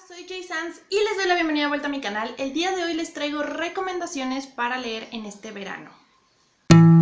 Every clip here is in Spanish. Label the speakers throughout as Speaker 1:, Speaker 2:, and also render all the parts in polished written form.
Speaker 1: Soy Jay Sanz y les doy la bienvenida de vuelta a mi canal. El día de hoy les traigo recomendaciones para leer en este verano. Como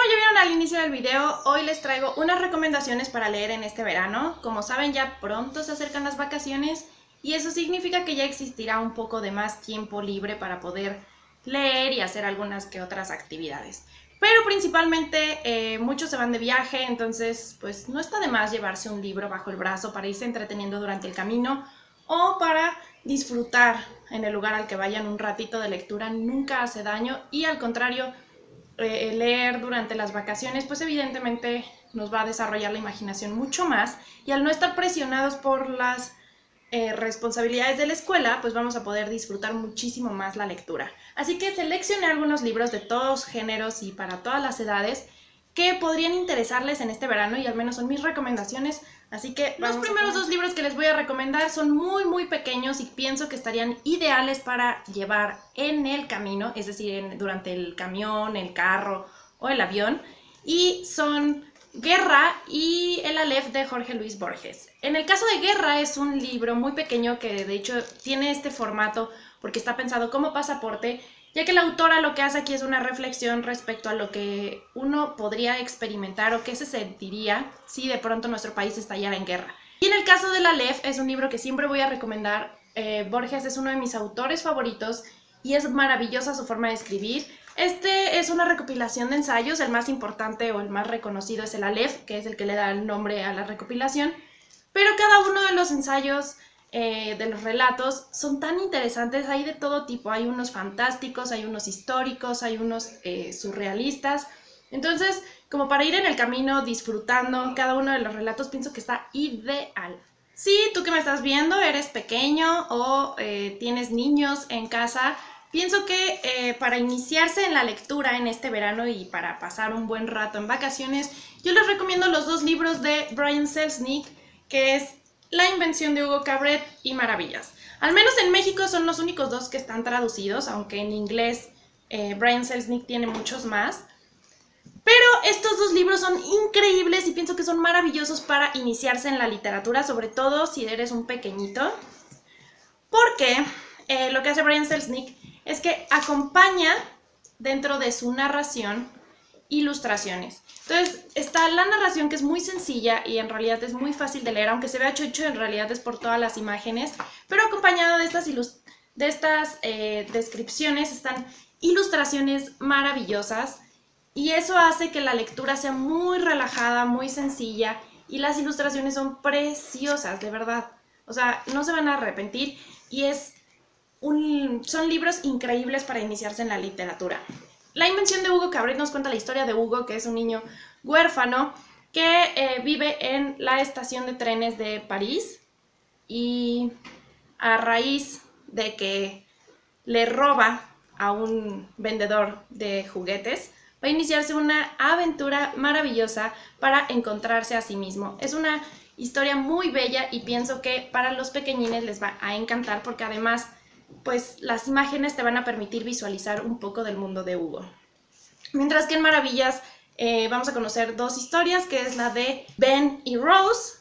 Speaker 1: ya vieron al inicio del video, hoy les traigo unas recomendaciones para leer en este verano. Como saben, ya pronto se acercan las vacaciones y eso significa que ya existirá un poco de más tiempo libre para poder leer y hacer algunas que otras actividades. Pero principalmente muchos se van de viaje, entonces pues no está de más llevarse un libro bajo el brazo para irse entreteniendo durante el camino o para disfrutar en el lugar al que vayan. Un ratito de lectura nunca hace daño y al contrario, leer durante las vacaciones pues evidentemente nos va a desarrollar la imaginación mucho más, y al no estar presionados por las responsabilidades de la escuela, pues vamos a poder disfrutar muchísimo más la lectura. Así que seleccioné algunos libros de todos géneros y para todas las edades que podrían interesarles en este verano, y al menos son mis recomendaciones. Así que los primeros dos libros que les voy a recomendar son muy pequeños y pienso que estarían ideales para llevar en el camino, es decir, durante el camión, el carro o el avión, y son Guerra y El Aleph de Jorge Luis Borges. En el caso de Guerra es un libro muy pequeño que de hecho tiene este formato porque está pensado como pasaporte, ya que la autora lo que hace aquí es una reflexión respecto a lo que uno podría experimentar o qué se sentiría si de pronto nuestro país estallara en guerra. Y en el caso del Aleph es un libro que siempre voy a recomendar. Borges es uno de mis autores favoritos y es maravillosa su forma de escribir. Este es una recopilación de ensayos, el más importante o el más reconocido es el Aleph, que es el que le da el nombre a la recopilación, pero cada uno de los ensayos, de los relatos, son tan interesantes. Hay de todo tipo, hay unos fantásticos, hay unos históricos, hay unos surrealistas. Entonces, como para ir en el camino disfrutando cada uno de los relatos, pienso que está ideal. Si tú que me estás viendo eres pequeño o tienes niños en casa, pienso que para iniciarse en la lectura en este verano y para pasar un buen rato en vacaciones, yo les recomiendo los dos libros de Brian Selznick, que es La invención de Hugo Cabret y Maravillas. Al menos en México son los únicos dos que están traducidos, aunque en inglés Brian Selznick tiene muchos más. Pero estos dos libros son increíbles y pienso que son maravillosos para iniciarse en la literatura, sobre todo si eres un pequeñito, porque lo que hace Brian Selznick es que acompaña dentro de su narración ilustraciones. Entonces está la narración, que es muy sencilla y en realidad es muy fácil de leer, aunque se vea chocho, en realidad es por todas las imágenes, pero acompañado de estas descripciones están ilustraciones maravillosas, y eso hace que la lectura sea muy relajada, muy sencilla, y las ilustraciones son preciosas, de verdad. O sea, no se van a arrepentir y son libros increíbles para iniciarse en la literatura. La invención de Hugo Cabret nos cuenta la historia de Hugo, que es un niño huérfano que vive en la estación de trenes de París, y a raíz de que le roba a un vendedor de juguetes, va a iniciarse una aventura maravillosa para encontrarse a sí mismo. Es una historia muy bella y pienso que para los pequeñines les va a encantar, porque además pues las imágenes te van a permitir visualizar un poco del mundo de Hugo. Mientras que en Maravillas vamos a conocer dos historias, que es la de Ben y Rose.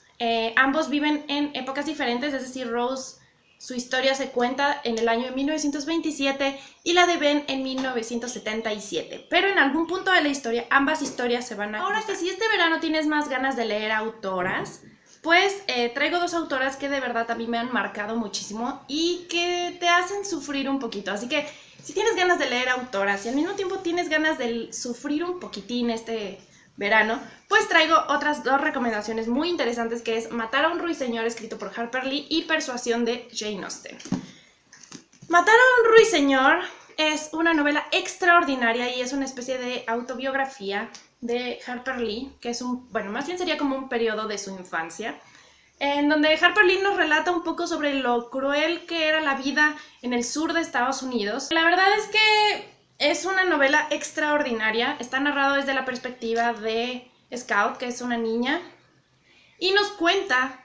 Speaker 1: Ambos viven en épocas diferentes, es decir, Rose, su historia se cuenta en el año de 1927 y la de Ben en 1977. Pero en algún punto de la historia, ambas historias se van a cruzar. Ahora, que si este verano tienes más ganas de leer autoras, pues traigo dos autoras que de verdad a mí me han marcado muchísimo y que te hacen sufrir un poquito. Así que si tienes ganas de leer autoras y al mismo tiempo tienes ganas de sufrir un poquitín este verano, pues traigo otras dos recomendaciones muy interesantes, que es Matar a un ruiseñor, escrito por Harper Lee, y Persuasión, de Jane Austen. Matar a un ruiseñor es una novela extraordinaria y es una especie de autobiografía de Harper Lee, que es más bien sería como un periodo de su infancia, en donde Harper Lee nos relata un poco sobre lo cruel que era la vida en el sur de Estados Unidos. La verdad es que es una novela extraordinaria. Está narrado desde la perspectiva de Scout, que es una niña, y nos cuenta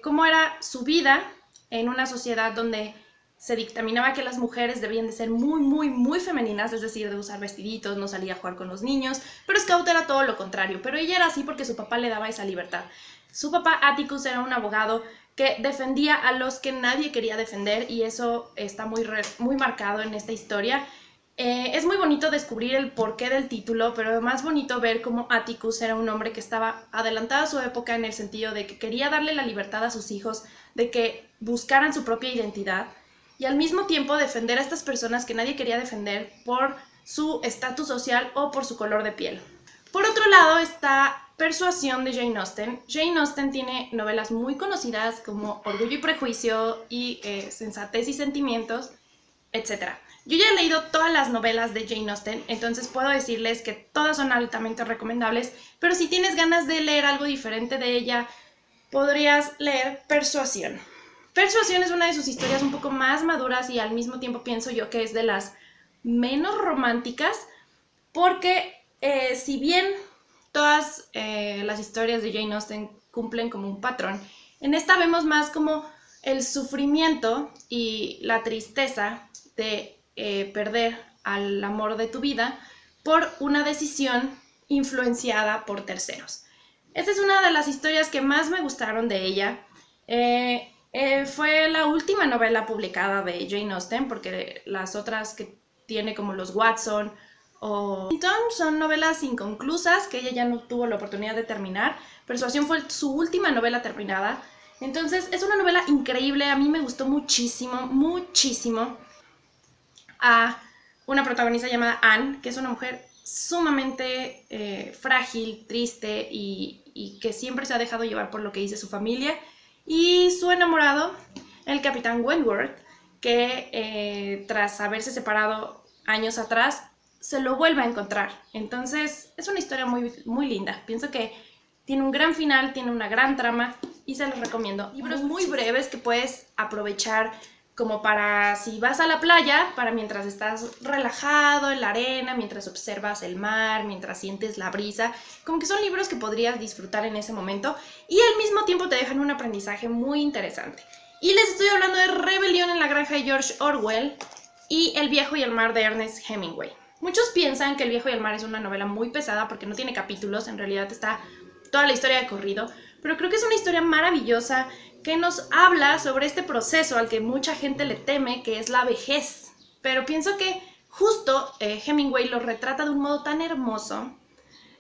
Speaker 1: cómo era su vida en una sociedad donde se dictaminaba que las mujeres debían de ser muy femeninas, es decir, de usar vestiditos, no salir a jugar con los niños, pero Scout era todo lo contrario, pero ella era así porque su papá le daba esa libertad. Su papá Atticus era un abogado que defendía a los que nadie quería defender y eso está muy marcado en esta historia. Es muy bonito descubrir el porqué del título, pero es más bonito ver cómo Atticus era un hombre que estaba adelantado a su época en el sentido de que quería darle la libertad a sus hijos, de que buscaran su propia identidad y al mismo tiempo defender a estas personas que nadie quería defender por su estatus social o por su color de piel. Por otro lado está Persuasión de Jane Austen. Jane Austen tiene novelas muy conocidas como Orgullo y Prejuicio y Sensatez y Sentimientos, etc. Yo ya he leído todas las novelas de Jane Austen, entonces puedo decirles que todas son altamente recomendables, pero si tienes ganas de leer algo diferente de ella, podrías leer Persuasión. Persuasión es una de sus historias un poco más maduras y al mismo tiempo pienso yo que es de las menos románticas, porque si bien todas las historias de Jane Austen cumplen como un patrón, en esta vemos más como el sufrimiento y la tristeza de perder al amor de tu vida por una decisión influenciada por terceros. Esta es una de las historias que más me gustaron de ella. Fue la última novela publicada de Jane Austen, porque las otras que tiene como los Watson o son novelas inconclusas que ella ya no tuvo la oportunidad de terminar. Persuasión fue su última novela terminada. Entonces es una novela increíble, a mí me gustó muchísimo. A una protagonista llamada Anne, que es una mujer sumamente frágil, triste y que siempre se ha dejado llevar por lo que dice su familia, y su enamorado, el capitán Wentworth, que tras haberse separado años atrás, se lo vuelve a encontrar. Entonces es una historia muy linda. Pienso que tiene un gran final, tiene una gran trama y se los recomiendo. Libros muy breves que puedes aprovechar como para si vas a la playa, para mientras estás relajado en la arena, mientras observas el mar, mientras sientes la brisa, como que son libros que podrías disfrutar en ese momento y al mismo tiempo te dejan un aprendizaje muy interesante. Y les estoy hablando de Rebelión en la granja de George Orwell y El viejo y el mar de Ernest Hemingway. Muchos piensan que El viejo y el mar es una novela muy pesada porque no tiene capítulos, en realidad está toda la historia de corrido, pero creo que es una historia maravillosa que nos habla sobre este proceso al que mucha gente le teme, que es la vejez. Pero pienso que justo Hemingway lo retrata de un modo tan hermoso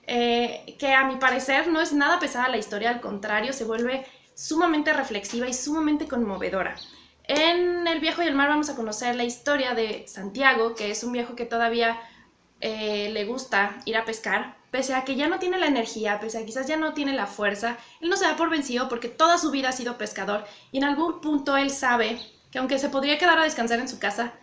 Speaker 1: que a mi parecer no es nada pesada la historia, al contrario, se vuelve sumamente reflexiva y sumamente conmovedora. En El viejo y el mar vamos a conocer la historia de Santiago, que es un viejo que todavía le gusta ir a pescar, pese a que ya no tiene la energía, pese a que quizás ya no tiene la fuerza. Él no se da por vencido porque toda su vida ha sido pescador y en algún punto él sabe que aunque se podría quedar a descansar en su casa,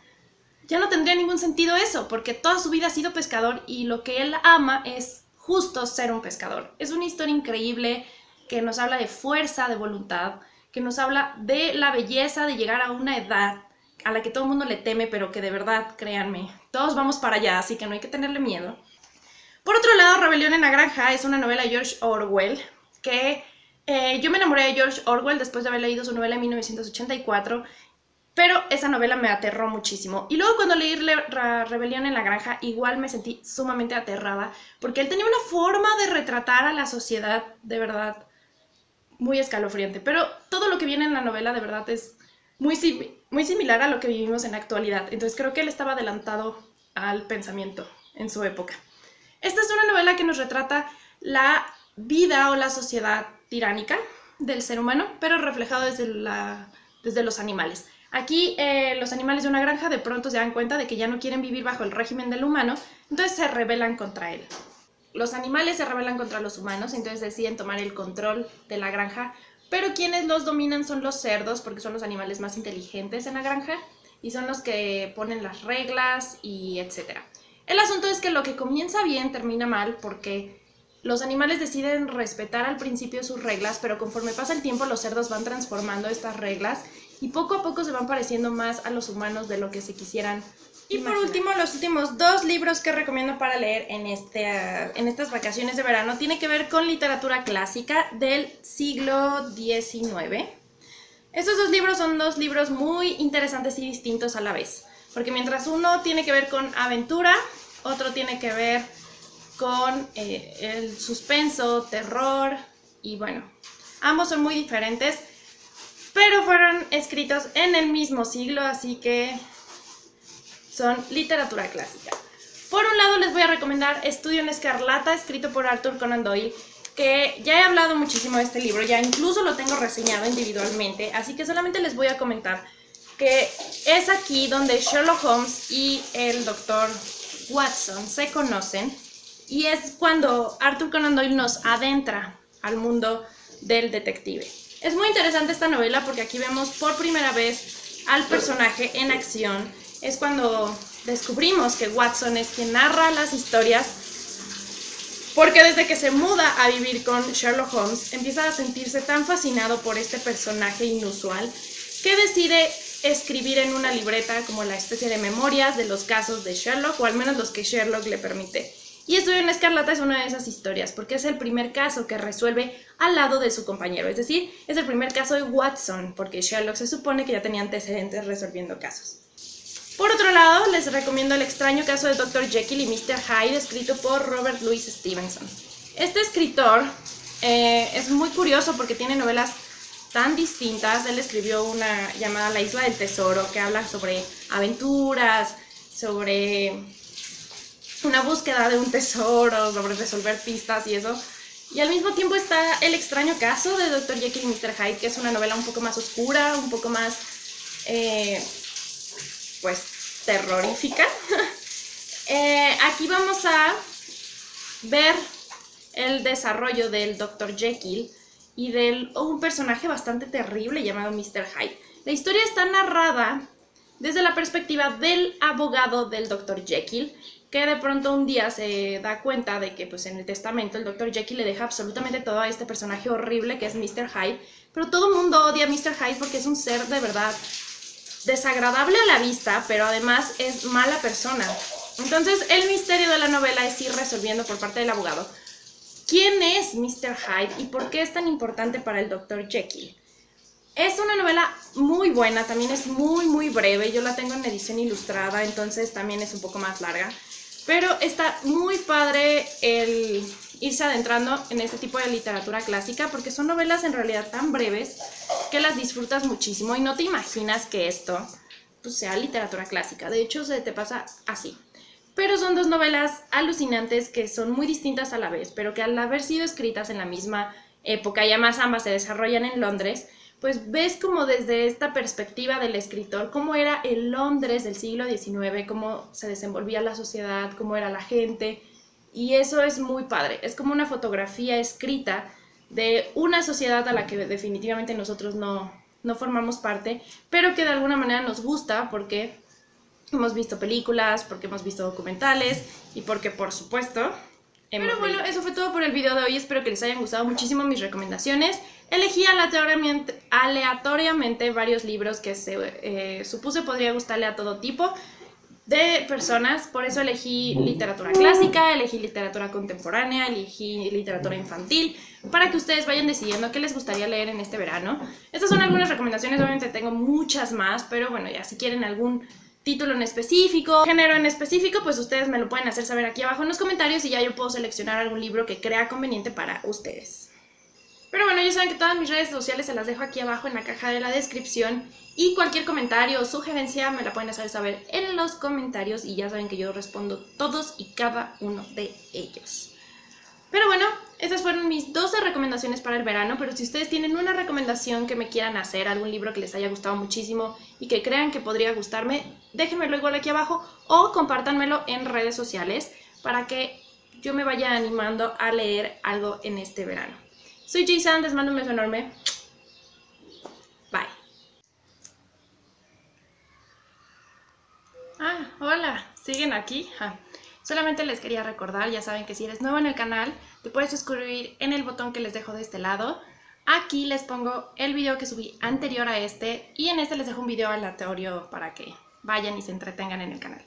Speaker 1: ya no tendría ningún sentido eso, porque toda su vida ha sido pescador y lo que él ama es justo ser un pescador. Es una historia increíble que nos habla de fuerza, de voluntad, que nos habla de la belleza de llegar a una edad a la que todo el mundo le teme, pero que de verdad, créanme, todos vamos para allá, así que no hay que tenerle miedo. Por otro lado, Rebelión en la granja es una novela de George Orwell, que yo me enamoré de George Orwell después de haber leído su novela en 1984, pero esa novela me aterró muchísimo. Y luego cuando leí Rebelión en la granja, igual me sentí sumamente aterrada, porque él tenía una forma de retratar a la sociedad, de verdad, muy escalofriante. Pero todo lo que viene en la novela, de verdad, es muy similar a lo que vivimos en la actualidad. Entonces creo que él estaba adelantado al pensamiento en su época. Esta es una novela que nos retrata la vida o la sociedad tiránica del ser humano, pero reflejado desde los animales. Aquí los animales de una granja de pronto se dan cuenta de que ya no quieren vivir bajo el régimen del humano, entonces se rebelan contra él. Los animales se rebelan contra los humanos, entonces deciden tomar el control de la granja, pero quienes los dominan son los cerdos, porque son los animales más inteligentes en la granja y son los que ponen las reglas y etc. El asunto es que lo que comienza bien termina mal porque los animales deciden respetar al principio sus reglas, pero conforme pasa el tiempo los cerdos van transformando estas reglas y poco a poco se van pareciendo más a los humanos de lo que se quisieran Y por último, los últimos 2 libros que recomiendo para leer en estas vacaciones de verano tienen que ver con literatura clásica del siglo XIX. Estos dos libros son dos libros muy interesantes y distintos a la vez, porque mientras uno tiene que ver con aventura, otro tiene que ver con el suspenso, terror, y bueno, ambos son muy diferentes, pero fueron escritos en el mismo siglo, así que son literatura clásica. Por un lado les voy a recomendar Estudio en Escarlata, escrito por Arthur Conan Doyle, que ya he hablado muchísimo de este libro, ya incluso lo tengo reseñado individualmente, así que solamente les voy a comentar que es aquí donde Sherlock Holmes y el Dr. Watson se conocen, y es cuando Arthur Conan Doyle nos adentra al mundo del detective. Es muy interesante esta novela porque aquí vemos por primera vez al personaje en acción. Es cuando descubrimos que Watson es quien narra las historias, porque desde que se muda a vivir con Sherlock Holmes empieza a sentirse tan fascinado por este personaje inusual que decide escribir en una libreta como la especie de memorias de los casos de Sherlock, o al menos los que Sherlock le permite. Y Estudio en Escarlata es una de esas historias, porque es el primer caso que resuelve al lado de su compañero, es decir, es el primer caso de Watson, porque Sherlock se supone que ya tenía antecedentes resolviendo casos. Por otro lado, les recomiendo El extraño caso de Dr. Jekyll y Mr. Hyde, escrito por Robert Louis Stevenson. Este escritor es muy curioso porque tiene novelas tan distintas. Él escribió una llamada La Isla del Tesoro, que habla sobre aventuras, sobre una búsqueda de un tesoro, sobre resolver pistas y eso. Y al mismo tiempo está El extraño caso de Dr. Jekyll y Mr. Hyde, que es una novela un poco más oscura, un poco más pues terrorífica. Aquí vamos a ver el desarrollo del Dr. Jekyll y de un personaje bastante terrible llamado Mr. Hyde. La historia está narrada desde la perspectiva del abogado del Dr. Jekyll, que de pronto un día se da cuenta de que pues, en el testamento el Dr. Jekyll le deja absolutamente todo a este personaje horrible que es Mr. Hyde, pero todo el mundo odia a Mr. Hyde porque es un ser de verdad desagradable a la vista, pero además es mala persona. Entonces el misterio de la novela es ir resolviendo por parte del abogado quién es Mr. Hyde y por qué es tan importante para el Dr. Jekyll. Es una novela muy buena, también es muy breve, yo la tengo en edición ilustrada, entonces también es un poco más larga, pero está muy padre el irse adentrando en este tipo de literatura clásica porque son novelas en realidad tan breves que las disfrutas muchísimo y no te imaginas que esto pues, sea literatura clásica. De hecho, se te pasa así. Pero son dos novelas alucinantes que son muy distintas a la vez, pero que al haber sido escritas en la misma época y además ambas se desarrollan en Londres, pues ves como desde esta perspectiva del escritor cómo era el Londres del siglo XIX, cómo se desenvolvía la sociedad, cómo era la gente, y eso es muy padre. Es como una fotografía escrita de una sociedad a la que definitivamente nosotros no formamos parte, pero que de alguna manera nos gusta porque hemos visto películas, porque hemos visto documentales y porque, por supuesto, Pero bueno, eso fue todo por el video de hoy. Espero que les hayan gustado muchísimo mis recomendaciones. Elegí aleatoriamente varios libros que supuse podría gustarle a todo tipo de personas. Por eso elegí literatura clásica, elegí literatura contemporánea, elegí literatura infantil, para que ustedes vayan decidiendo qué les gustaría leer en este verano. Estas son algunas recomendaciones, obviamente tengo muchas más, pero bueno, ya si quieren algún título en específico, género en específico, pues ustedes me lo pueden hacer saber aquí abajo en los comentarios y ya yo puedo seleccionar algún libro que crea conveniente para ustedes. Pero bueno, ya saben que todas mis redes sociales se las dejo aquí abajo en la caja de la descripción y cualquier comentario o sugerencia me la pueden hacer saber en los comentarios y ya saben que yo respondo todos y cada uno de ellos. Pero bueno, estas fueron mis 12 recomendaciones para el verano, pero si ustedes tienen una recomendación que me quieran hacer, algún libro que les haya gustado muchísimo y que crean que podría gustarme, déjenmelo igual aquí abajo o compártanmelo en redes sociales para que yo me vaya animando a leer algo en este verano. Soy Jason, les mando un beso enorme. Bye. Hola, ¿siguen aquí? Solamente les quería recordar, ya saben que si eres nuevo en el canal, te puedes suscribir en el botón que les dejo de este lado. Aquí les pongo el video que subí anterior a este y en este les dejo un video aleatorio para que vayan y se entretengan en el canal.